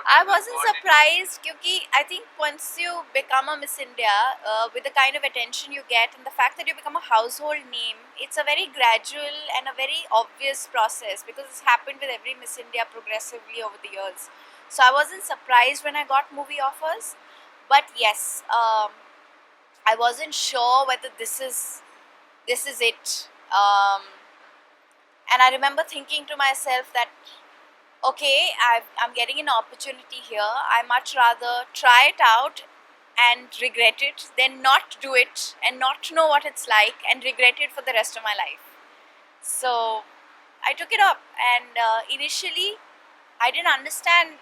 I wasn't surprised because I think once you become a Miss India, with the kind of attention you get and the fact that you become a household name, it's a very gradual and a very obvious process because it's happened with every Miss India progressively over the years. So I wasn't surprised when I got movie offers, but yes, I wasn't sure whether this is it. And I remember thinking to myself that okay, I'm getting an opportunity here. I much rather try it out and regret it than not do it and not know what it's like and regret it for the rest of my life. So I took it up, and initially I didn't understand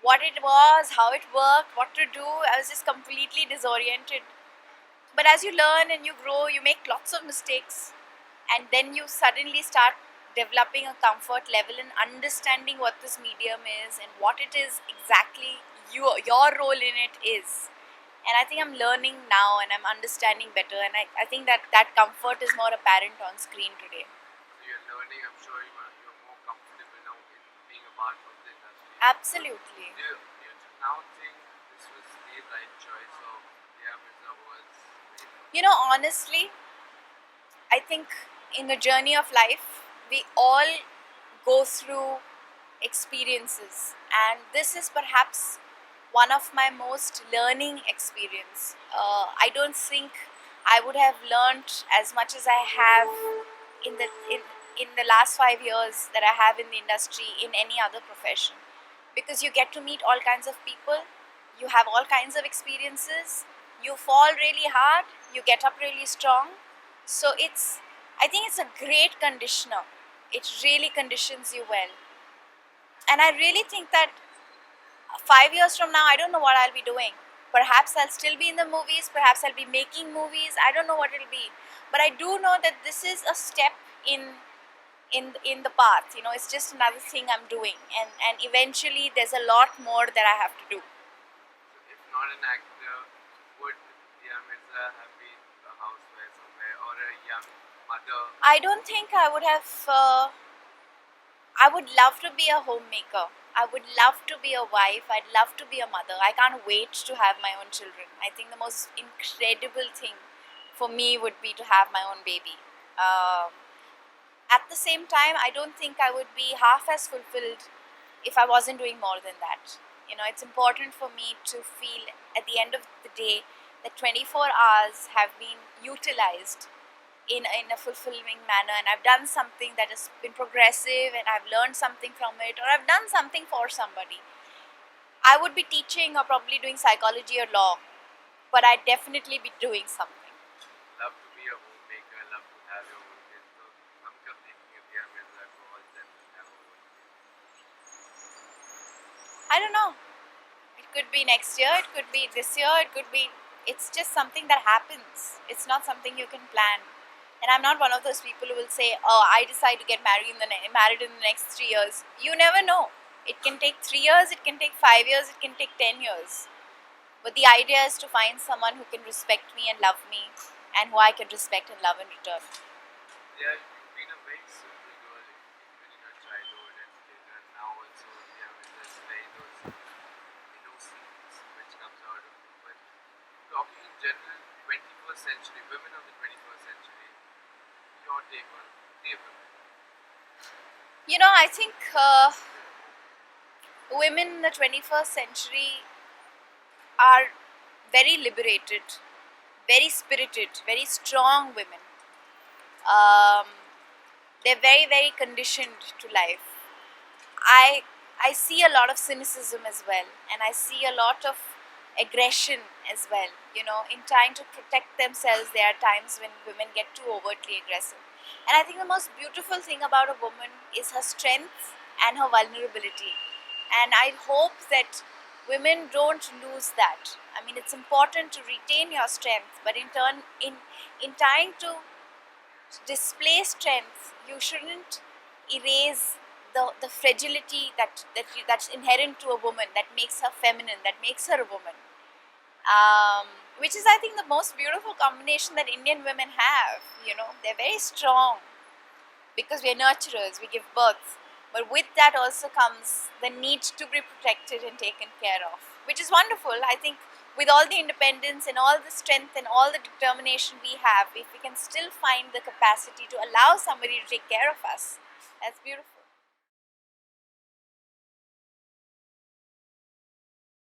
what it was, how it worked, what to do. I was just completely disoriented. But as you learn and you grow, you make lots of mistakes, and then you suddenly start developing a comfort level and understanding what this medium is and what it is exactly your role in it is. And I think I'm learning now and I'm understanding better, and I think that comfort is more apparent on screen today. Absolutely. Honestly, I think in the journey of life, we all go through experiences, and this is perhaps one of my most learning experience. I don't think I would have learned as much as I have in the last 5 years that I have in the industry in any other profession, because you get to meet all kinds of people, you have all kinds of experiences, you fall really hard, you get up really strong. So I think it's a great conditioner. It really conditions you well, and I really think that 5 years from now, I don't know what I'll be doing. Perhaps I'll still be in the movies, perhaps I'll be making movies, I don't know what it'll be. But I do know that this is a step in the path. It's just another thing I'm doing, and eventually there's a lot more that I have to do. I don't think I would have. I would love to be a homemaker. I would love to be a wife. I'd love to be a mother. I can't wait to have my own children. I think the most incredible thing for me would be to have my own baby. At the same time, I don't think I would be half as fulfilled if I wasn't doing more than that. It's important for me to feel at the end of the day that 24 hours have been utilized in a fulfilling manner, and I've done something that has been progressive, and I've learned something from it, or I've done something for somebody. I would be teaching or probably doing psychology or law, but I'd definitely be doing something. I don't know. It could be next year, it could be this year, it could be. It's just something that happens. It's not something you can plan. And I'm not one of those people who will say, "Oh, I decide to get married in the next 3 years." You never know. It can take 3 years, it can take 5 years, it can take 10 years. But the idea is to find someone who can respect me and love me, and who I can respect and love in return. I think women in the 21st century are very liberated, very spirited, very strong women. Um, they're very, very conditioned to life. I I see a lot of cynicism as well, and I see a lot of aggression as well. In trying to protect themselves, there are times when women get too overtly aggressive. And I think the most beautiful thing about a woman is her strength and her vulnerability. And I hope that women don't lose that. I mean, it's important to retain your strength, but in turn, in trying to display strength, you shouldn't erase the fragility that's inherent to a woman, that makes her feminine, that makes her a woman. Which is, I think, the most beautiful combination that Indian women have. They're very strong because we're nurturers, we give birth. But with that also comes the need to be protected and taken care of, which is wonderful. I think with all the independence and all the strength and all the determination we have, if we can still find the capacity to allow somebody to take care of us, that's beautiful.